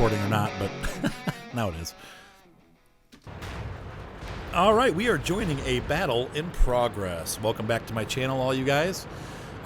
recording or not, but now it is. All right, we are joining a battle in progress. Welcome back to my channel, all you guys.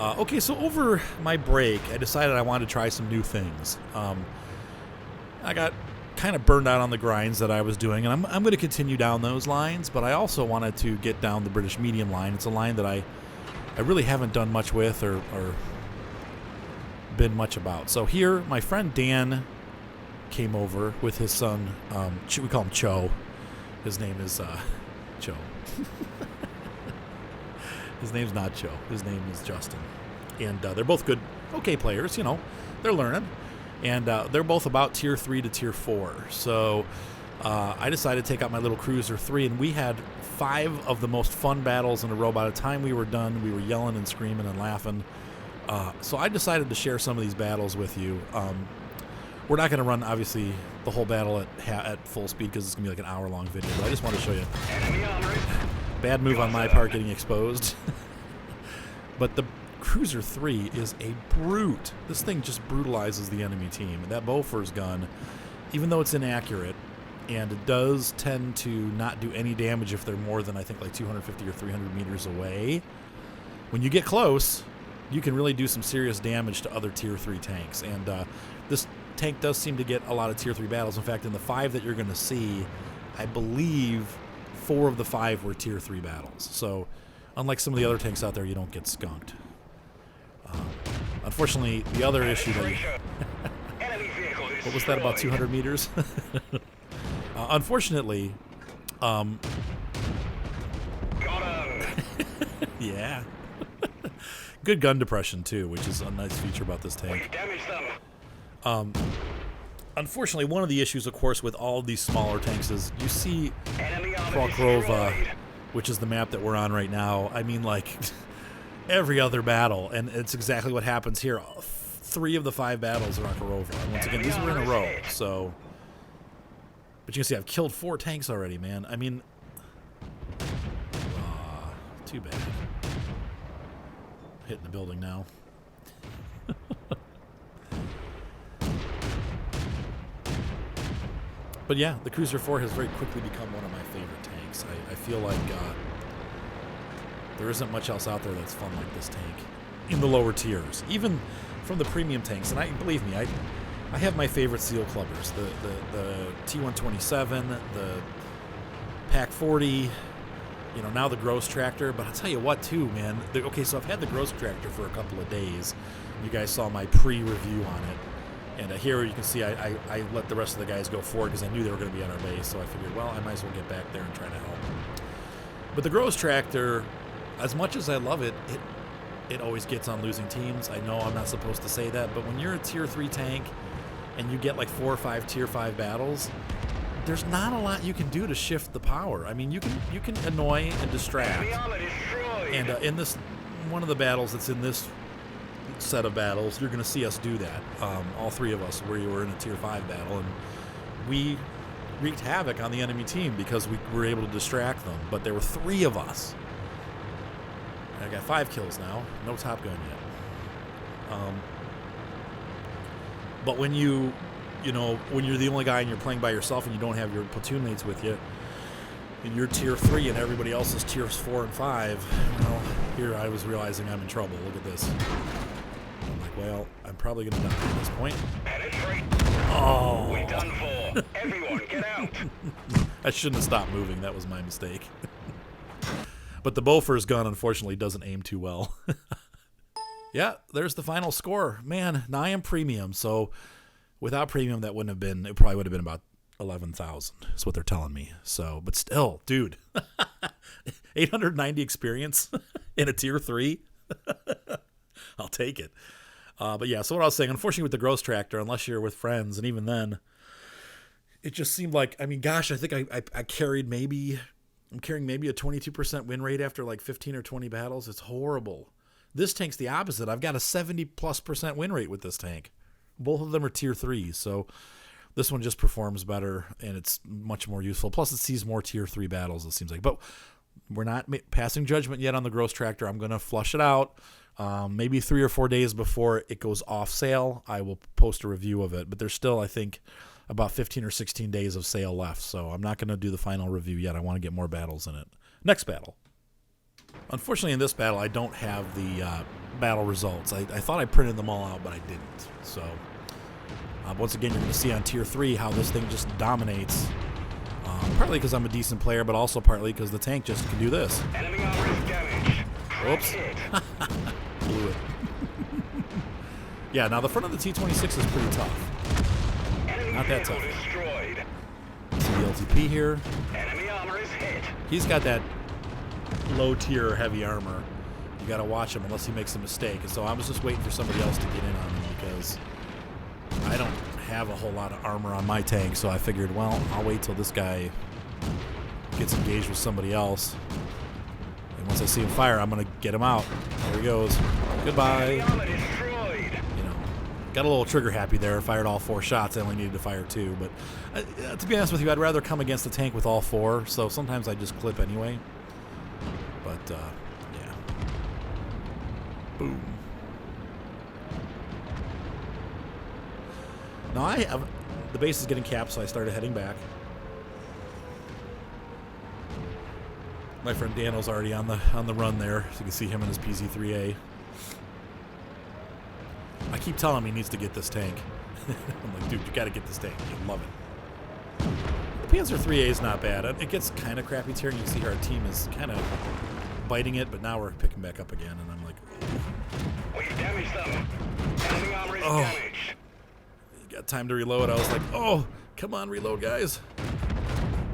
Okay, so over my break, I decided I wanted to try some new things. I got kind of burned out on the grinds that I was doing, and I'm going to continue down those lines, but I also wanted to get down the British medium line. It's a line that I really haven't done much with or been much about. So here, my friend Dan came over with his son. We call him Cho. His name is Cho. His name's not Cho. His name is Justin. And they're both good, okay players, you know. They're learning. And they're both about Tier 3 to Tier 4. So I decided to take out my little Cruiser 3, and we had 5 of the most fun battles in a row. By the time we were done, we were yelling and screaming and laughing. So I decided to share some of these battles with you. We're not going to run, obviously, the whole battle at full speed because it's going to be like an hour-long video. But I just want to show you. Bad move on my part getting exposed. But the Cruiser 3 is a brute. This thing just brutalizes the enemy team. And that BOFORS gun, even though it's inaccurate, and it does tend to not do any damage if they're more than, I think, like 250 or 300 meters away, when you get close, you can really do some serious damage to other Tier 3 tanks. And this tank does seem to get a lot of Tier 3 battles. In fact, in the 5 that you're going to see, I believe 4 of the 5 were Tier 3 battles. So unlike some of the other tanks out there, you don't get skunked. Unfortunately, the other issue that what was that, about 200 meters? Unfortunately, yeah. Good gun depression, too, which is a nice feature about this tank. Unfortunately, one of the issues, of course, with all of these smaller tanks is you see Krokrova, which is the map that we're on right now. I mean, like, every other battle, and it's exactly what happens here. 3 of the 5 battles are on Krokrova. And once again, these were in a row, so... But you can see I've killed 4 tanks already, man. I mean... too bad. Hitting the building now. But yeah, the Cruiser 4 has very quickly become one of my favorite tanks. I feel like there isn't much else out there that's fun like this tank in the lower tiers, even from the premium tanks. And believe me, I have my favorite Seal Clubbers, the T127, the Pack 40. You know, now the Gross Tractor, but I'll tell you what, too, man. Okay, so I've had the Gross Tractor for a couple of days. You guys saw my pre-review on it. And here you can see I let the rest of the guys go forward because I knew they were going to be on our base. So I figured, well, I might as well get back there and try to help. But the Gross Tractor, as much as I love it, it always gets on losing teams. I know I'm not supposed to say that, but when you're a Tier 3 tank and you get like 4 or 5 Tier 5 battles, there's not a lot you can do to shift the power. I mean, you can annoy and distract. And in this one of the battles that's in this set of battles, you're going to see us do that. All 3 of us, where you were in a Tier 5 battle, and we wreaked havoc on the enemy team because we were able to distract them. But there were 3 of us. I got 5 kills now. No Top Gun yet. But when when you're the only guy and you're playing by yourself and you don't have your platoon mates with you, and you're Tier 3 and everybody else is Tiers 4 and 5, well, here I was realizing I'm in trouble. Look at this. I'm like, well, I'm probably going to die at this point. Oh. We're done for. Everyone, get out. I shouldn't have stopped moving. That was my mistake. But the BOFORS gun, unfortunately, doesn't aim too well. Yeah, there's the final score. Man, now I am premium, so without premium, that wouldn't have been, it probably would have been about 11,000 is what they're telling me. So, but still, dude, 890 experience in a Tier 3. I'll take it. But yeah, so what I was saying, unfortunately with the Gross Tractor, unless you're with friends, and even then, it just seemed like, I mean, gosh, I think I carried maybe, I'm carrying maybe a 22% win rate after like 15 or 20 battles. It's horrible. This tank's the opposite. I've got a 70+% win rate with this tank. Both of them are Tier 3, so this one just performs better, and it's much more useful. Plus, it sees more Tier 3 battles, it seems like. But we're not passing judgment yet on the Gross Tractor. I'm going to flush it out. Maybe 3 or 4 days before it goes off sale, I will post a review of it. But there's still, I think, about 15 or 16 days of sale left, so I'm not going to do the final review yet. I want to get more battles in it. Next battle. Unfortunately, in this battle, I don't have the battle results. I thought I printed them all out, but I didn't. So, once again, you're going to see on Tier 3 how this thing just dominates. Partly because I'm a decent player, but also partly because the tank just can do this. Enemy armor is damaged. Whoops. Blew it. Yeah, now the front of the T-26 is pretty tough. Enemy Not that vehicle tough. destroyed. See the LTP here. Enemy armor is hit. He's got that low-tier heavy armor. You got to watch him unless he makes a mistake. And so I was just waiting for somebody else to get in on him because I don't have a whole lot of armor on my tank. So I figured, well, I'll wait till this guy gets engaged with somebody else. And once I see him fire, I'm going to get him out. There he goes. Goodbye. Enemy armor destroyed. You know, got a little trigger happy there. Fired all 4 shots. I only needed to fire 2. But to be honest with you, I'd rather come against the tank with all 4. So sometimes I just clip anyway. But, yeah. Boom. Now the base is getting capped, so I started heading back. My friend Dano's already on the run there, so you can see him in his PZ-3A. I keep telling him he needs to get this tank. I'm like, dude, you got to get this tank. You love it. The Panzer-3A is not bad. It gets kind of crappy here, and you can see our team is kind of biting it, but now we're picking back up again, and I'm like, We damaged them. Enemy armor is Oh. damaged. got time to reload. I was like, oh, come on, reload, guys.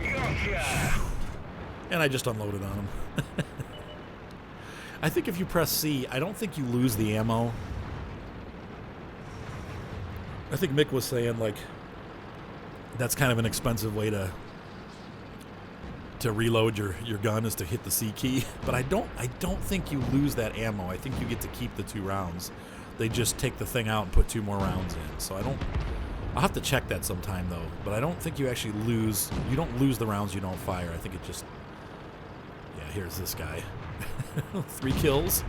Gotcha. And I just unloaded on him. I think if you press C, I don't think you lose the ammo. I think Mick was saying, like, that's kind of an expensive way to reload your gun is to hit the C key. But I don't think you lose that ammo. I think you get to keep the 2 rounds. They just take the thing out and put 2 more rounds in. So I'll have to check that sometime though. But I don't think you actually lose. You don't lose the rounds you don't fire. I think it just. Yeah, here's this guy. 3 kills.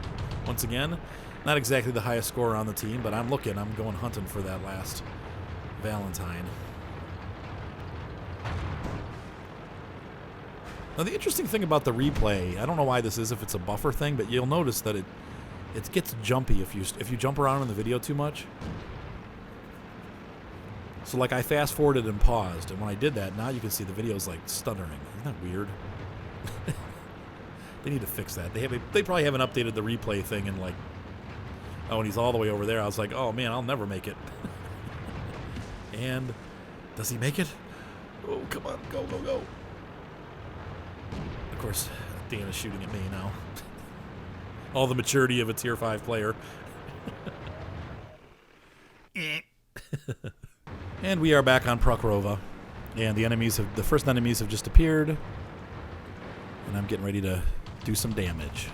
Once again, not exactly the highest score on the team, but I'm going hunting for that last Valentine. Now the interesting thing about the replay, I don't know why this is, if it's a buffer thing, but you'll notice that it gets jumpy if you jump around in the video too much. So like I fast forwarded and paused, and when I did that, now you can see the video's like stuttering. Isn't that weird? They need to fix that. They probably haven't updated the replay thing in like, oh, and he's all the way over there. I was like, oh man, I'll never make it. And does he make it? Oh, come on, go, go, go. Of course, Dan is shooting at me now. All the maturity of a Tier 5 player. And we are back on Prokhrova. And the first enemies have just appeared. And I'm getting ready to do some damage.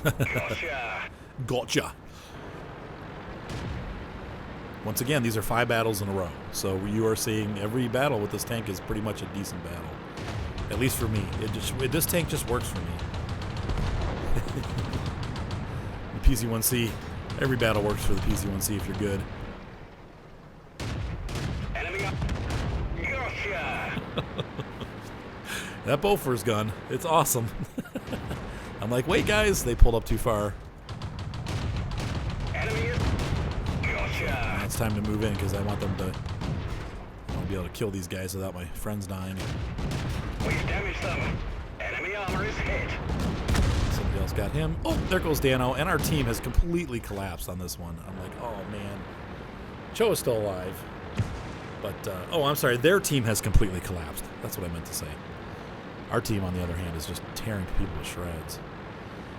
Gotcha. Gotcha. Once again, these are 5 battles in a row. So you are seeing every battle with this tank is pretty much a decent battle. At least for me. This tank just works for me. The PZ-1C, every battle works for the PZ-1C if you're good. Enemy up. Gotcha. That BOFORS gun, it's awesome. I'm like, wait guys, they pulled up too far. Enemy is. Gotcha. Now it's time to move in because I want them to be able to kill these guys without my friends dying. We damaged them. Enemy armor is hit. Somebody else got him. Oh, there goes Dano, and our team has completely collapsed on this one. I'm like, oh man. Cho is still alive. But, oh, I'm sorry, their team has completely collapsed. That's what I meant to say. Our team, on the other hand, is just tearing people to shreds.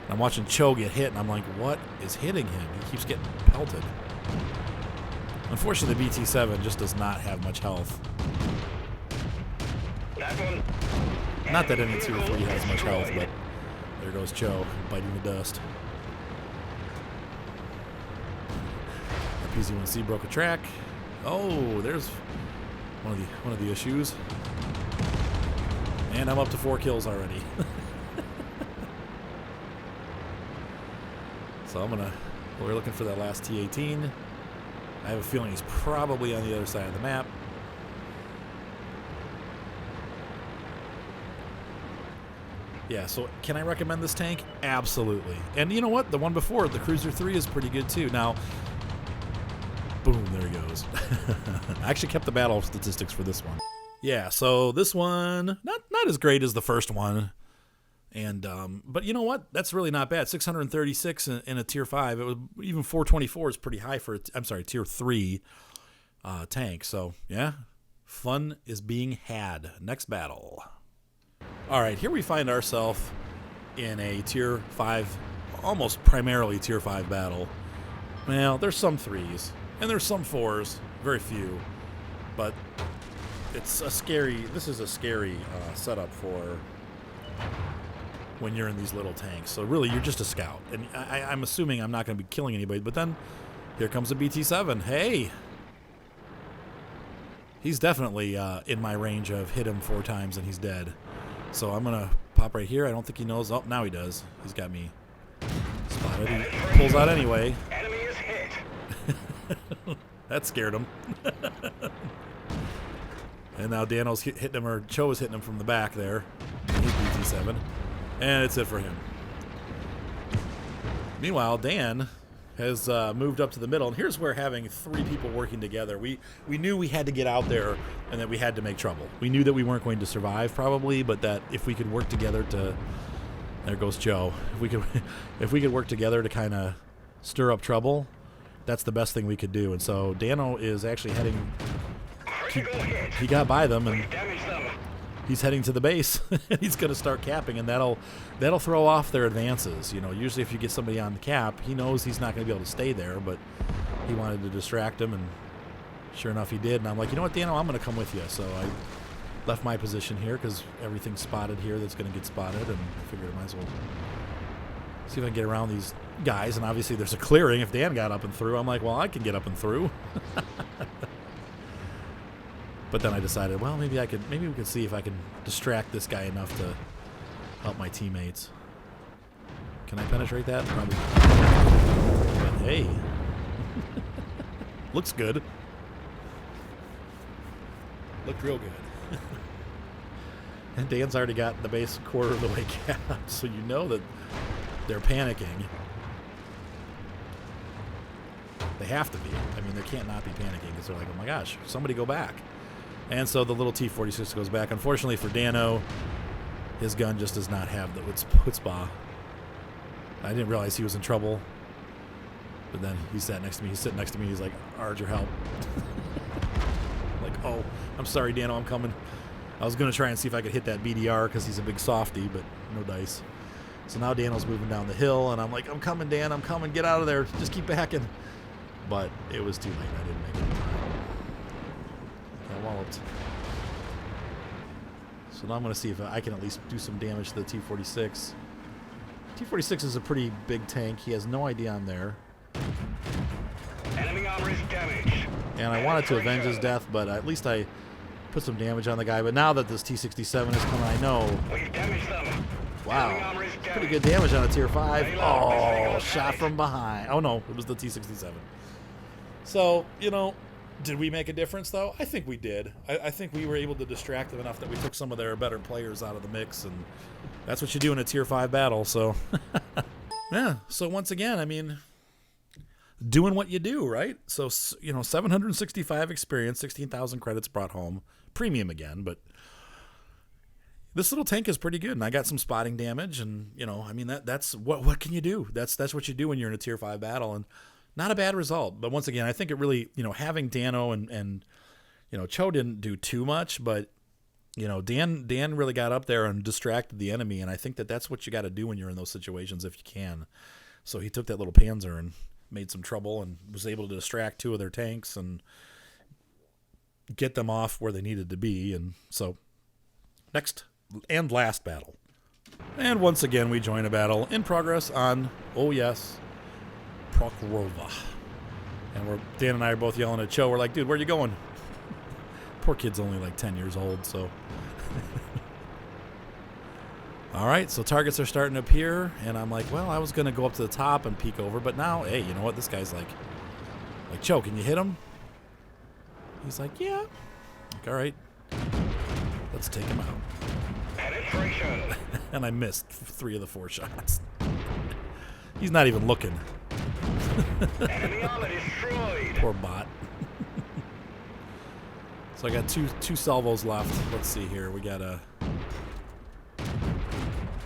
And I'm watching Cho get hit, and I'm like, what is hitting him? He keeps getting pelted. Unfortunately, the BT-7 just does not have much health. That one. Not that any Tier 3 has much health, but there goes Cho, biting the dust. The PZ-1C broke a track. Oh, there's one of the issues. And I'm up to 4 kills already. So I'm gonna We're looking for that last T-18. I have a feeling he's probably on the other side of the map. Yeah, so can I recommend this tank? Absolutely. And you know what? The one before, the Cruiser 3, is pretty good too. Now, boom, there he goes. I actually kept the battle statistics for this one. Yeah, so this one, not as great as the first one. And but you know what? That's really not bad. 636 in a tier 5. It was even 424 is pretty high for tier 3 tank. So, yeah. Fun is being had. Next battle. All right, here we find ourselves in a tier 5, almost primarily tier 5 battle. Well, there's some 3s and there's some 4s, very few. But this is a scary setup for when you're in these little tanks. So really, you're just a scout. And I'm assuming I'm not going to be killing anybody. But then here comes a BT-7. Hey! He's definitely in my range of hit him 4 times and he's dead. So I'm going to pop right here. I don't think he knows. Oh, now he does. He's got me spotted. He pulls out anyway. Enemy is hit. That scared him. And now Dano's hitting him, or Cho is hitting him from the back there. He's BT-7. And it's it for him. Meanwhile, Dan has moved up to the middle. And here's where having 3 people working together, we knew we had to get out there and that we had to make trouble. We knew that we weren't going to survive probably, but that if we could work together to, there goes Joe. If we could work together to kind of stir up trouble, that's the best thing we could do. And so Dano is actually heading. He got by them and he's heading to the base. He's going to start capping, and that'll throw off their advances. You know, usually if you get somebody on the cap, he knows he's not going to be able to stay there, but he wanted to distract him, and sure enough, he did. And I'm like, you know what, Dano, I'm going to come with you. So I left my position here because everything's spotted here that's going to get spotted, and I figured I might as well see if I can get around these guys. And obviously there's a clearing. If Dan got up and through, I'm like, well, I can get up and through. But then I decided, well, maybe we could see if I can distract this guy enough to help my teammates. Can I penetrate that? Probably. But hey. Looks good. Looked real good. And Dan's already got the base quarter of the way capped, so you know that they're panicking. They have to be. I mean, they can't not be panicking because they're like, oh my gosh, somebody go back. And so the little T-46 goes back. Unfortunately for Dano, his gun just does not have the chutzpah. I didn't realize he was in trouble. But then he sat next to me. He's sitting next to me. He's like, Arger, help. Like, oh, I'm sorry, Dano, I'm coming. I was going to try and see if I could hit that BDR because he's a big softy, but no dice. So now Dano's moving down the hill, and I'm like, I'm coming, Dan, I'm coming. Get out of there. Just keep backing. But it was too late. I didn't make it. Walloped. So now I'm going to see if I can at least do some damage to the T-46. T-46 is a pretty big tank. He has no idea I'm there. Enemy armor is damaged. And I wanted to avenge his death, but at least I put some damage on the guy. But now that this T-67 is coming, I know. We've damaged them. Wow. Pretty good damage on a tier 5. Oh, shot from behind. Oh, no. It was the T-67. So, you know, did we make a difference, though? I think we did. I think we were able to distract them enough that we took some of their better players out of the mix, and that's what you do in a Tier 5 battle, so... Yeah, so once again, I mean, doing what you do, right? So, you know, 765 experience, 16,000 credits brought home. Premium again, but this little tank is pretty good, and I got some spotting damage, and, you know, I mean, that's what can you do? That's what you do when you're in a Tier 5 battle, and not a bad result. But once again, I think it really, you know, having Dano and you know, Cho didn't do too much, but, you know, Dan really got up there and distracted the enemy, and I think that's what you got to do when you're in those situations if you can. So he took that little Panzer and made some trouble and was able to distract 2 of their tanks and get them off where they needed to be. And so next and last battle. And once again, we join a battle in progress on, oh yes, Prokhrova. And Dan and I are both yelling at Cho. We're like, dude, where are you going? Poor kid's only like 10 years old, so. All right, so targets are starting to appear, and I'm like, well, I was going to go up to the top and peek over, but now, hey, you know what? This guy's like, Joe, can you hit him? He's like, yeah. Like, all right, let's take him out. Penetration. And I missed 3 of the 4 shots. He's not even looking. Enemy armor destroyed. Poor bot. So I got two salvos left. Let's see here. We got a...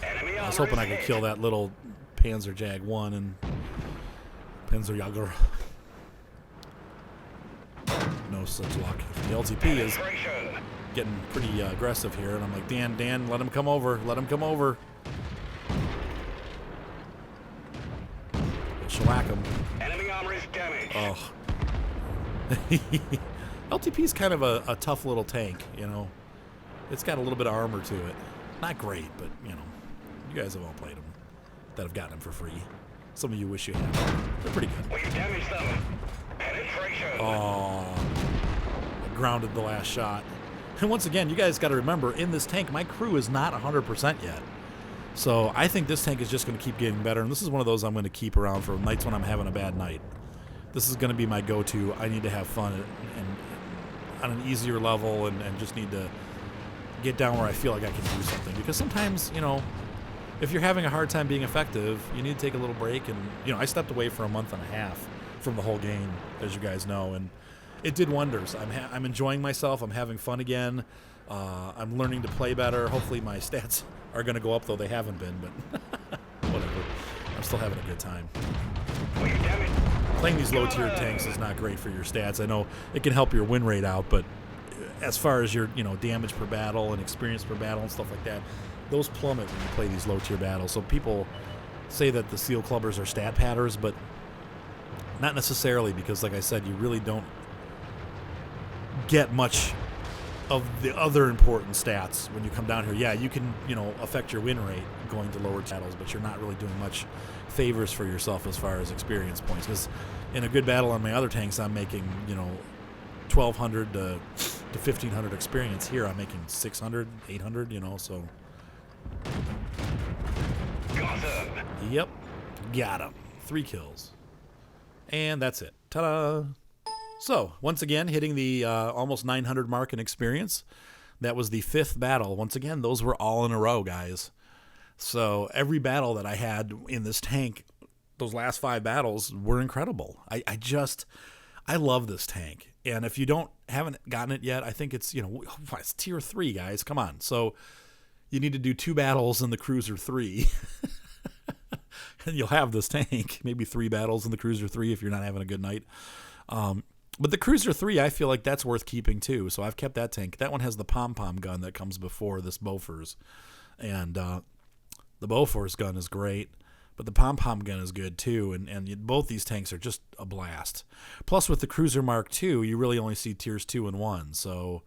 Enemy I was armor hoping I is could hit. kill that little Panzer Jag 1 and Panzerjäger. No such luck. The LTP is Penetration. getting pretty aggressive here, and I'm like, Dan, let him come over. Let him come over. Shellac him. Enemy armor is damaged. Oh. LTP is kind of a tough little tank, you know. It's got a little bit of armor to it. Not great, but, you know, you guys have all played them that have gotten them for free. Some of you wish you had. They're pretty good. We've damaged them. Penetration. Oh, I grounded the last shot. And once again, you guys got to remember, in this tank, my crew is not 100% yet. So I think this tank is just going to keep getting better, and this is one of those I'm going to keep around for nights when I'm having a bad night. This is going to be my go-to. I need to have fun and on an easier level and just need to get down where I feel like I can do something. Because sometimes, you know, if you're having a hard time being effective, you need to take a little break. And, you know, I stepped away for a month and a half from the whole game, as you guys know, and it did wonders. I'm enjoying myself. I'm having fun again. I'm learning to play better. Hopefully my stats are going to go up, though they haven't been, but whatever. I'm still having a good time. We've damaged. Playing these low-tier tanks is not great for your stats. I know it can help your win rate out, but as far as your, you know, damage per battle and experience per battle and stuff like that, those plummet when you play these low-tier battles. So people say that the Seal Clubbers are stat padders, but not necessarily, because, like I said, you really don't get much of the other important stats when you come down here. Yeah, you can, you know, affect your win rate going to lower battles, but you're not really doing much favors for yourself as far as experience points. Because in a good battle on my other tanks, I'm making, you know, 1,200 to 1,500 experience. Here, I'm making 600, 800, you know, so. Got him. Yep, got him. 3 kills. And that's it. Ta-da! So, once again, hitting the almost 900 mark in experience. That was the 5th battle. Once again, those were all in a row, guys. So, every battle that I had in this tank, those last 5 battles, were incredible. I love this tank. And if you haven't gotten it yet, I think it's, you know, it's tier 3, guys. Come on. So, you need to do 2 battles in the Cruiser 3. And you'll have this tank. Maybe 3 battles in the Cruiser 3 if you're not having a good night. But the Cruiser 3, I feel like that's worth keeping too. So I've kept that tank. That one has the pom-pom gun that comes before this BOFORS. And the BOFORS gun is great, but the pom-pom gun is good too. And both these tanks are just a blast. Plus with the Cruiser Mark II, you really only see tiers 2 and 1. So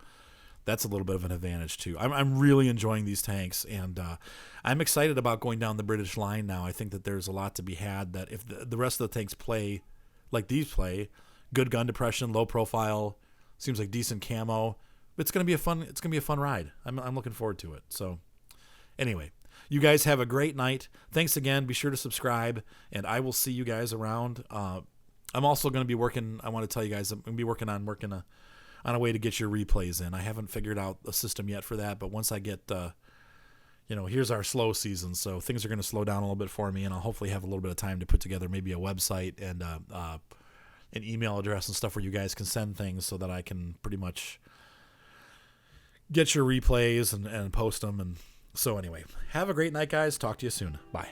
that's a little bit of an advantage too. I'm really enjoying these tanks, and I'm excited about going down the British line now. I think that there's a lot to be had, that if the rest of the tanks play like these play, good gun depression, low profile, seems like decent camo. It's gonna be a fun ride. I'm looking forward to it. So anyway, you guys have a great night. Thanks again. Be sure to subscribe, and I will see you guys around. I'm also going to be working. I want to tell you guys, I'm going to be working on a way to get your replays in. I haven't figured out a system yet for that, but once I get, you know, here's our slow season, so things are going to slow down a little bit for me, and I'll hopefully have a little bit of time to put together maybe a website and an email address and stuff where you guys can send things so that I can pretty much get your replays and post them. And so anyway, have a great night, guys. Talk to you soon. Bye.